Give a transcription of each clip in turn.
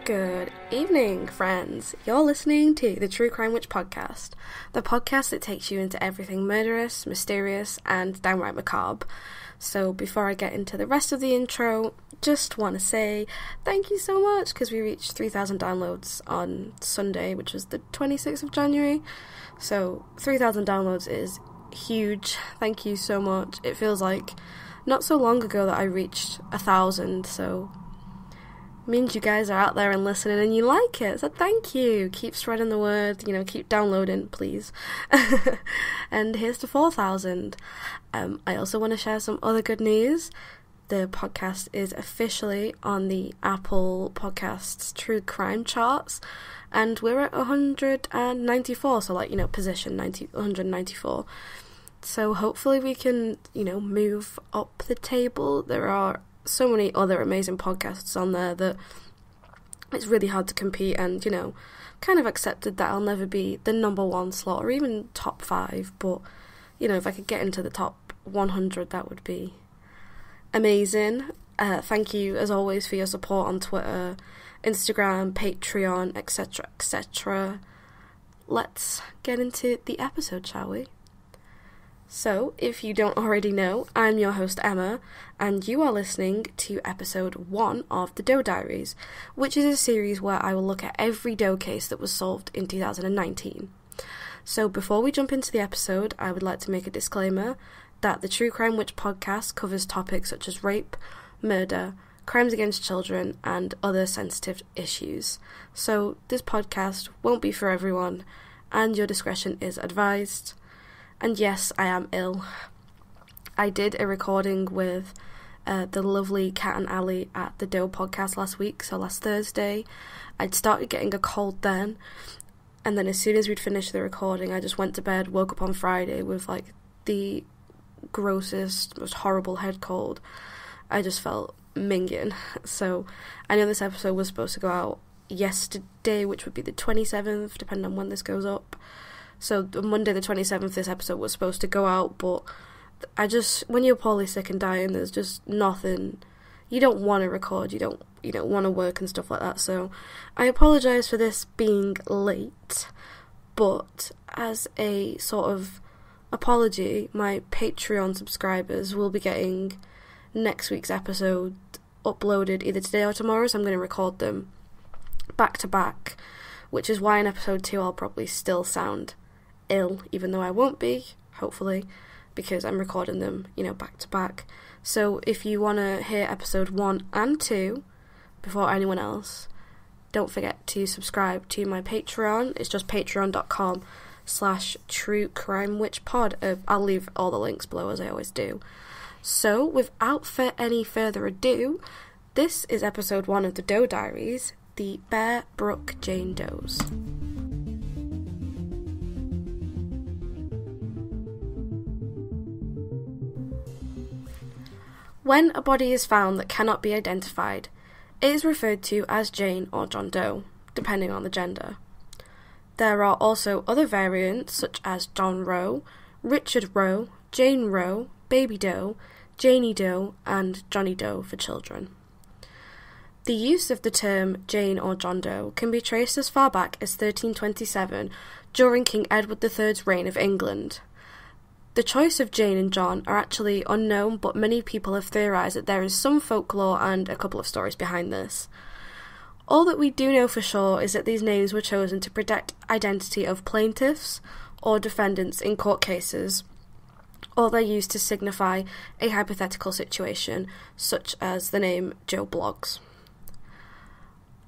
Good evening, friends. You're listening to the True Crime Witch podcast, the podcast that takes you into everything murderous, mysterious, and downright macabre. So before I get into the rest of the intro, just want to say thank you so much, because we reached 3,000 downloads on Sunday, which was the 26th of January. So 3,000 downloads is huge. Thank you so much. It feels like not so long ago that I reached 1,000, so means you guys are out there and listening and you like it, so thank you. Keep spreading the word, keep downloading, please. And here's to 4,000. I also want to share some other good news. The podcast is officially on the Apple Podcasts True Crime charts, and we're at 194, so position 194. So hopefully we can, move up the table. There are so many other amazing podcasts on there that it's really hard to compete, and kind of accepted that I'll never be the number one slot or even top 5, but if I could get into the top 100, that would be amazing. Thank you as always for your support on Twitter, Instagram, Patreon, etc, etc. Let's get into the episode, shall we? So, if you don't already know, I'm your host Emma, and you are listening to episode 1 of the Doe Diaries, which is a series where I will look at every Doe case that was solved in 2019. So, before we jump into the episode, I would like to make a disclaimer that the True Crime Witch podcast covers topics such as rape, murder, crimes against children, and other sensitive issues. So, this podcast won't be for everyone, and your discretion is advised. And yes, I am ill. I did a recording with the lovely Kat and Ali at the Doe podcast last week, so last Thursday. I'd started getting a cold then, and then as soon as we'd finished the recording, I just went to bed, woke up on Friday with the grossest, most horrible head cold. I just felt minging. So I know this episode was supposed to go out yesterday, which would be the 27th, depending on when this goes up. So on Monday the 27th, this episode was supposed to go out, but when you're poorly sick and dying, there's just nothing. You don't want to record, you don't want to work and stuff like that, so I apologise for this being late, but as a sort of apology, my Patreon subscribers will be getting next week's episode uploaded either today or tomorrow, so I'm going to record them back to back, which is why in episode 2 I'll probably still sound ill, even though I won't be, hopefully, because I'm recording them, back to back. So if you want to hear episode 1 and 2 before anyone else, don't forget to subscribe to my Patreon. It's just patreon.com/truecrimewitchpod. I'll leave all the links below, as I always do. So without any further ado, this is episode 1 of the Doe Diaries, the Bear Brook Jane Does. When a body is found that cannot be identified, it is referred to as Jane or John Doe, depending on the gender. There are also other variants such as John Roe, Richard Roe, Jane Roe, Baby Doe, Janie Doe, and Johnny Doe for children. The use of the term Jane or John Doe can be traced as far back as 1327 during King Edward III's reign of England. The choice of Jane and John are actually unknown, but many people have theorised that there is some folklore and a couple of stories behind this. All that we do know for sure is that these names were chosen to protect identity of plaintiffs or defendants in court cases, or they're used to signify a hypothetical situation, such as the name Joe Bloggs.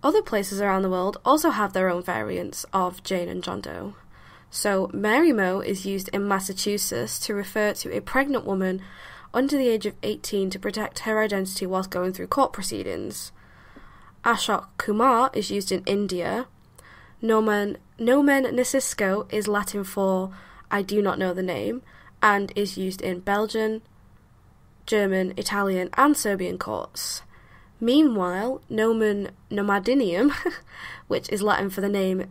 Other places around the world also have their own variants of Jane and John Doe. So Mary Mo is used in Massachusetts to refer to a pregnant woman under the age of 18 to protect her identity whilst going through court proceedings. Ashok Kumar is used in India. Nomen Nasisko is Latin for I do not know the name, and is used in Belgian, German, Italian, and Serbian courts. Meanwhile, nomen nomadinium, which is Latin for the name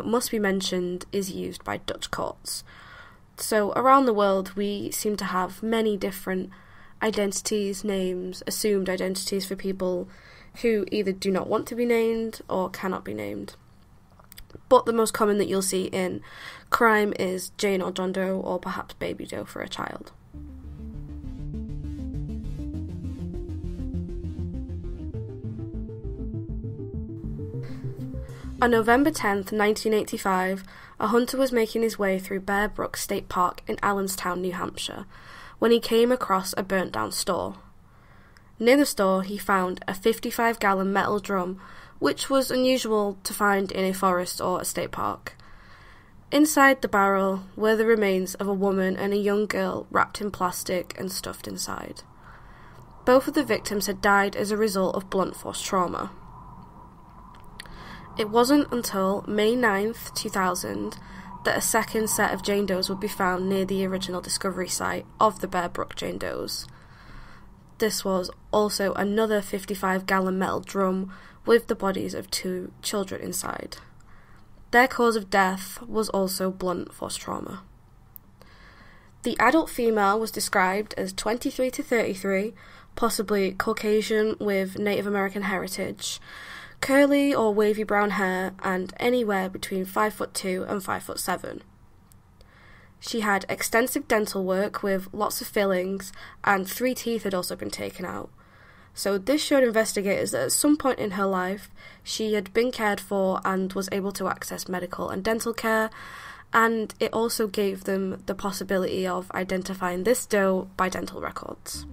must be mentioned, is used by Dutch courts. So around the world we seem to have many different identities, names, assumed identities for people who either do not want to be named or cannot be named. But the most common that you'll see in crime is Jane or John Doe, or perhaps Baby Doe for a child. On November 10th, 1985, a hunter was making his way through Bear Brook State Park in Allenstown, New Hampshire, when he came across a burnt-down store. Near the store, he found a 55-gallon metal drum, which was unusual to find in a forest or a state park. Inside the barrel were the remains of a woman and a young girl wrapped in plastic and stuffed inside. Both of the victims had died as a result of blunt force trauma. It wasn't until May 9th, 2000, that a second set of Jane Does would be found near the original discovery site of the Bear Brook Jane Does. This was also another 55-gallon metal drum with the bodies of 2 children inside. Their cause of death was also blunt force trauma. The adult female was described as 23 to 33, possibly Caucasian with Native American heritage, curly or wavy brown hair, and anywhere between 5'2" and 5'7". She had extensive dental work with lots of fillings, and 3 teeth had also been taken out. So this showed investigators that at some point in her life, she had been cared for and was able to access medical and dental care, and it also gave them the possibility of identifying this doe by dental records.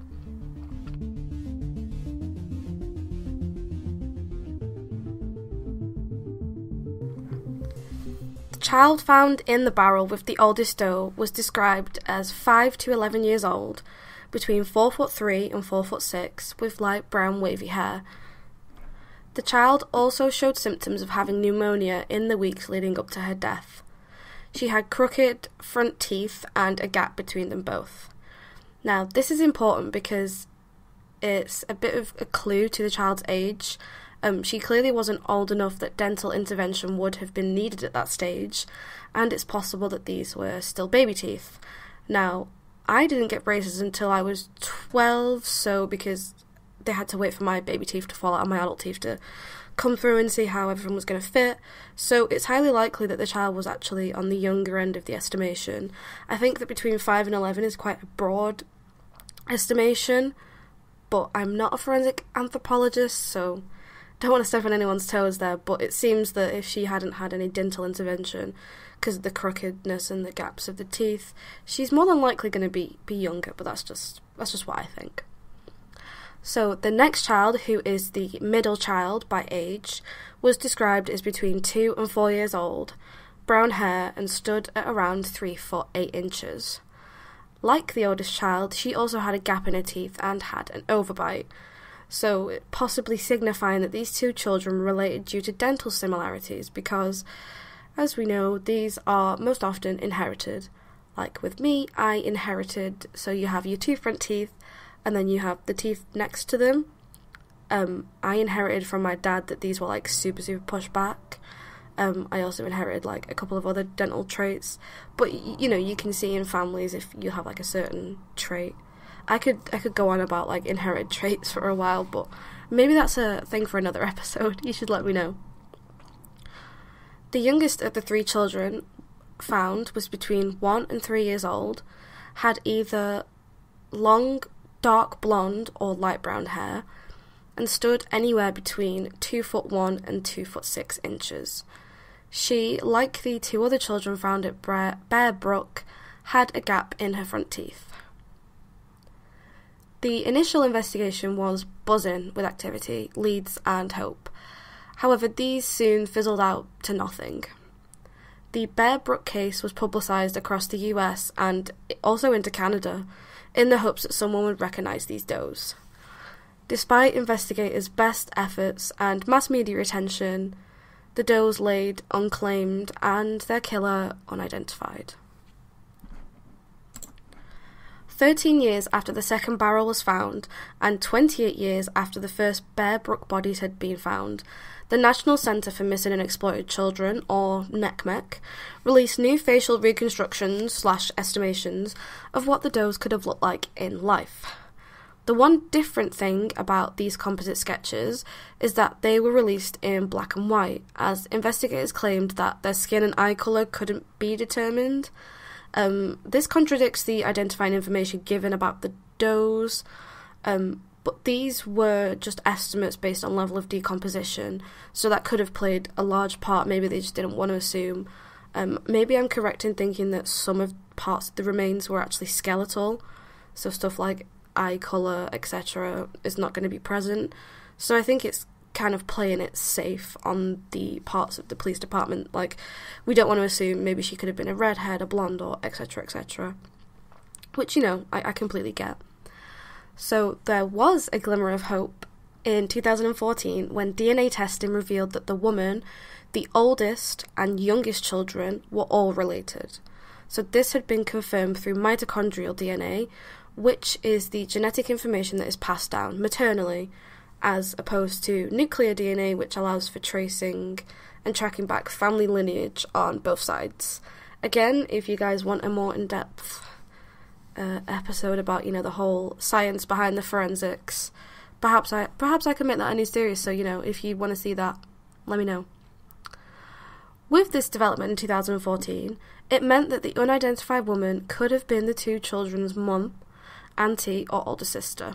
The child found in the barrel with the oldest doe was described as 5 to 11 years old, between 4'3" and 4'6", with light brown wavy hair. The child also showed symptoms of having pneumonia in the weeks leading up to her death. She had crooked front teeth and a gap between them both. Now, this is important because it's a bit of a clue to the child's age. She clearly wasn't old enough that dental intervention would have been needed at that stage, and it's possible that these were still baby teeth. Now, I didn't get braces until I was 12, so because they had to wait for my baby teeth to fall out and my adult teeth to come through and see how everything was going to fit. So it's highly likely that the child was actually on the younger end of the estimation. I think that between 5 and 11 is quite a broad estimation, but I'm not a forensic anthropologist, so don't want to step on anyone's toes there, but it seems that if she hadn't had any dental intervention because of the crookedness and the gaps of the teeth, she's more than likely going to be younger, but that's just what I think. So the next child, who is the middle child by age, was described as between 2 and 4 years old, brown hair, and stood at around 3 foot 8 inches. Like the oldest child, she also had a gap in her teeth and had an overbite, so possibly signifying that these 2 children were related due to dental similarities because, as we know, these are most often inherited. Like with me, I inherited, so you have your 2 front teeth and then you have the teeth next to them. I inherited from my dad that these were like super pushed back. I also inherited like a couple of other dental traits, but you know, you can see in families if you have like a certain trait. I could go on about like inherited traits for a while, but maybe that's a thing for another episode. You should let me know. The youngest of the 3 children found was between 1 and 3 years old, had either long, dark blonde or light brown hair, and stood anywhere between 2'1" and 2'6" inches. She, like the 2 other children found at Bear Brook, had a gap in her front teeth. The initial investigation was buzzing with activity, leads and hope. However, these soon fizzled out to nothing. The Bear Brook case was publicised across the US and also into Canada in the hopes that someone would recognise these does. Despite investigators' best efforts and mass media attention, the does laid unclaimed and their killer unidentified. 13 years after the second barrel was found, and 28 years after the first Bear Brook bodies had been found, the National Centre for Missing and Exploited Children, or NCMEC, released new facial reconstructions / estimations of what the does could have looked like in life. The one different thing about these composite sketches is that they were released in black and white, as investigators claimed that their skin and eye colour couldn't be determined. This contradicts the identifying information given about the does, but these were just estimates based on level of decomposition, so that could have played a large part. Maybe they just didn't want to assume. Maybe I'm correct in thinking that some of parts of the remains were actually skeletal, so stuff like eye colour, etc. is not going to be present. So I think it's kind of playing it safe on the parts of the police department. Like, we don't want to assume maybe she could have been a redhead, a blonde, or etc, etc. Which, you know, I completely get. So there was a glimmer of hope in 2014 when DNA testing revealed that the woman, the oldest and youngest children were all related. So this had been confirmed through mitochondrial DNA, which is the genetic information that is passed down maternally, as opposed to nuclear DNA, which allows for tracing and tracking back family lineage on both sides. Again, if you guys want a more in-depth episode about, you know, the whole science behind the forensics, perhaps I can make that a new series, so, you know, if you want to see that, let me know. With this development in 2014, it meant that the unidentified woman could have been the two children's mum, auntie, or older sister.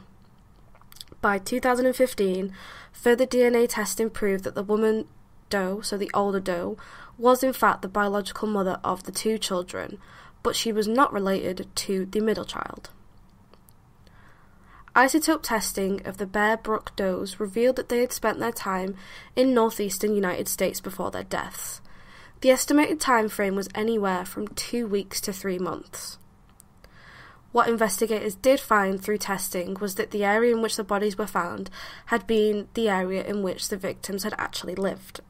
By 2015, further DNA testing proved that the woman Doe, so the older Doe, was in fact the biological mother of the two children, but she was not related to the middle child. Isotope testing of the Bear Brook Does revealed that they had spent their time in northeastern United States before their deaths. The estimated time frame was anywhere from 2 weeks to 3 months. What investigators did find through testing was that the area in which the bodies were found had been the area in which the victims had actually lived.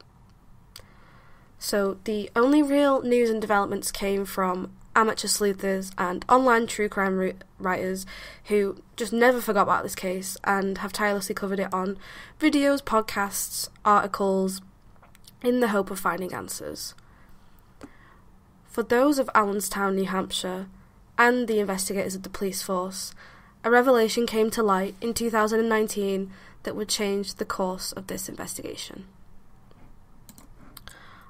So the only real news and developments came from amateur sleuthers and online true crime writers who just never forgot about this case and have tirelessly covered it on videos, podcasts, articles, in the hope of finding answers. For those of Allenstown, New Hampshire, and the investigators of the police force, a revelation came to light in 2019 that would change the course of this investigation.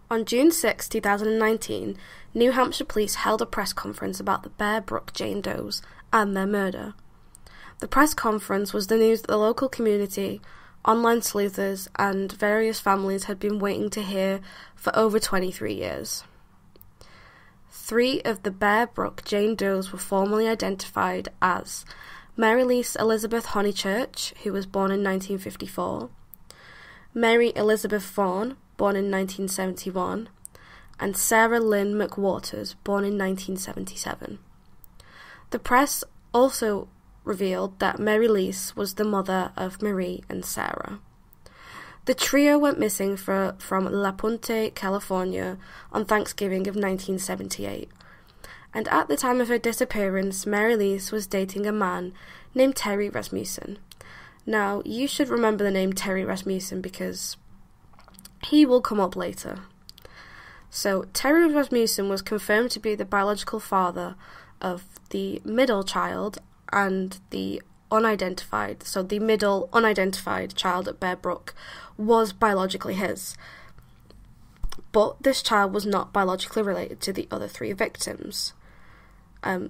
On June 6, 2019, New Hampshire police held a press conference about the Bear Brook Jane Does and their murder. The press conference was the news that the local community, online sleuthers, and various families had been waiting to hear for over 23 years. 3 of the Bear Brook Jane Does were formally identified as Mary Louise Elizabeth Honeychurch, who was born in 1954, Mary Elizabeth Vaughan, born in 1971, and Sarah Lynn McWaters, born in 1977. The press also revealed that Mary Louise was the mother of Marie and Sarah. The trio went missing from La Puente, California, on Thanksgiving of 1978, and at the time of her disappearance, Mary Louise was dating a man named Terry Rasmussen. Now, you should remember the name Terry Rasmussen because he will come up later. So, Terry Rasmussen was confirmed to be the biological father of the middle child and the middle unidentified child at Bear Brook was biologically his. But this child was not biologically related to the other 3 victims.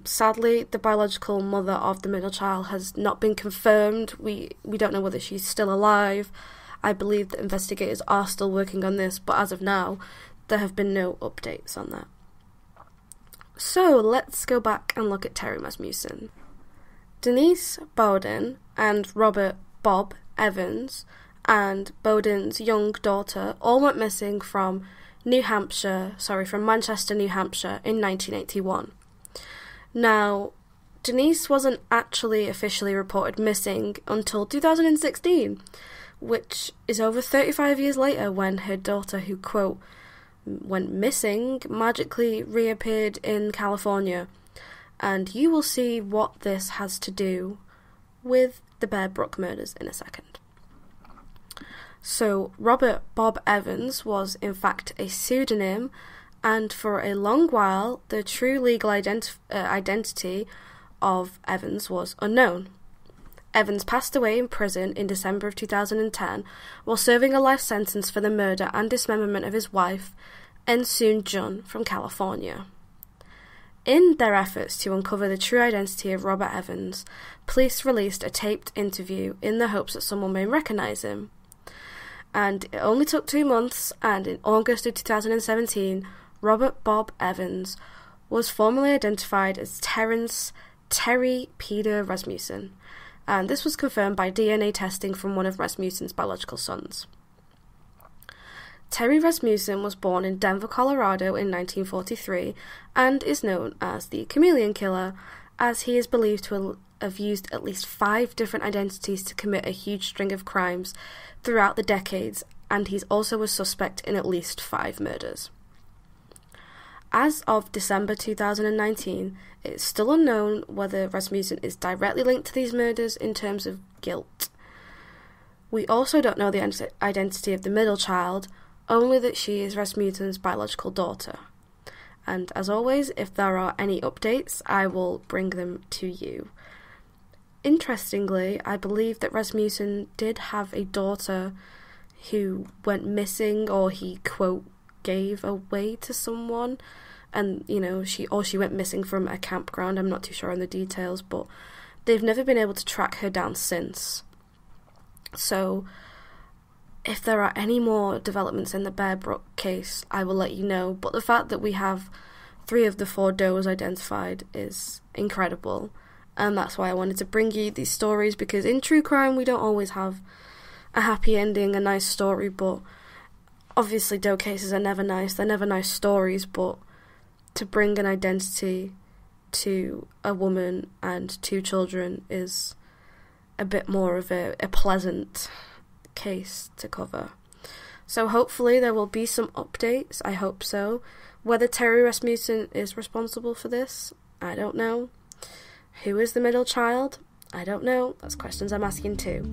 Sadly, the biological mother of the middle child has not been confirmed. We don't know whether she's still alive. I believe that investigators are still working on this, but as of now, there have been no updates on that. So, let's go back and look at Terry Rasmussen. Denise Bowden and Robert Bob Evans and Bowden's young daughter all went missing from Manchester, New Hampshire in 1981. Now, Denise wasn't actually officially reported missing until 2016, which is over 35 years later when her daughter, who, quote, went missing, magically reappeared in California. And you will see what this has to do with the Bear Brook murders in a second. So, Robert Bob Evans was in fact a pseudonym, and for a long while, the true legal identity of Evans was unknown. Evans passed away in prison in December of 2010 while serving a life sentence for the murder and dismemberment of his wife, Ensoon Jun, from California. In their efforts to uncover the true identity of Robert Evans, police released a taped interview in the hopes that someone may recognise him. And it only took 2 months, and in August of 2017, Robert Bob Evans was formally identified as Terry Peter Rasmussen, and this was confirmed by DNA testing from one of Rasmussen's biological sons. Terry Rasmussen was born in Denver, Colorado in 1943 and is known as the Chameleon Killer, as he is believed to have used at least 5 different identities to commit a huge string of crimes throughout the decades, and he's also a suspect in at least 5 murders. As of December 2019, it's still unknown whether Rasmussen is directly linked to these murders in terms of guilt. We also don't know the identity of the middle child, only that she is Rasmussen's biological daughter. And as always, if there are any updates, I will bring them to you. Interestingly, I believe that Rasmussen did have a daughter who went missing, or he, quote, gave away to someone, and, she went missing from a campground. I'm not too sure on the details, but they've never been able to track her down since. So if there are any more developments in the Bear Brook case, I will let you know, but the fact that we have 3 of the 4 does identified is incredible, and that's why I wanted to bring you these stories, because in true crime we don't always have a happy ending, a nice story, but obviously doe cases are never nice, they're never nice stories, but to bring an identity to a woman and 2 children is a bit more of a pleasant case to cover. So hopefully there will be some updates, I hope so. Whether Terry Rasmussen is responsible for this, I don't know. Who is the middle child? I don't know. That's questions I'm asking too.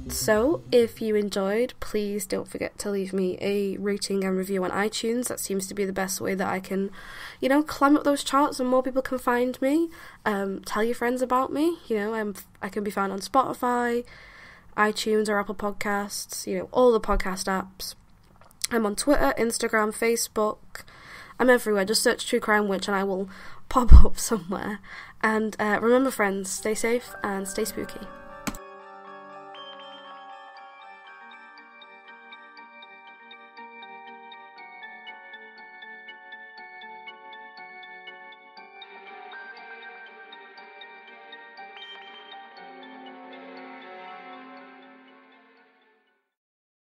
So, if you enjoyed, please don't forget to leave me a rating and review on iTunes. That seems to be the best way that I can, climb up those charts and more people can find me. Tell your friends about me. I can be found on Spotify, iTunes, or Apple Podcasts, all the podcast apps. I'm on Twitter, Instagram, Facebook. I'm everywhere. Just search True Crime Witch and I will pop up somewhere. And remember, friends, stay safe and stay spooky.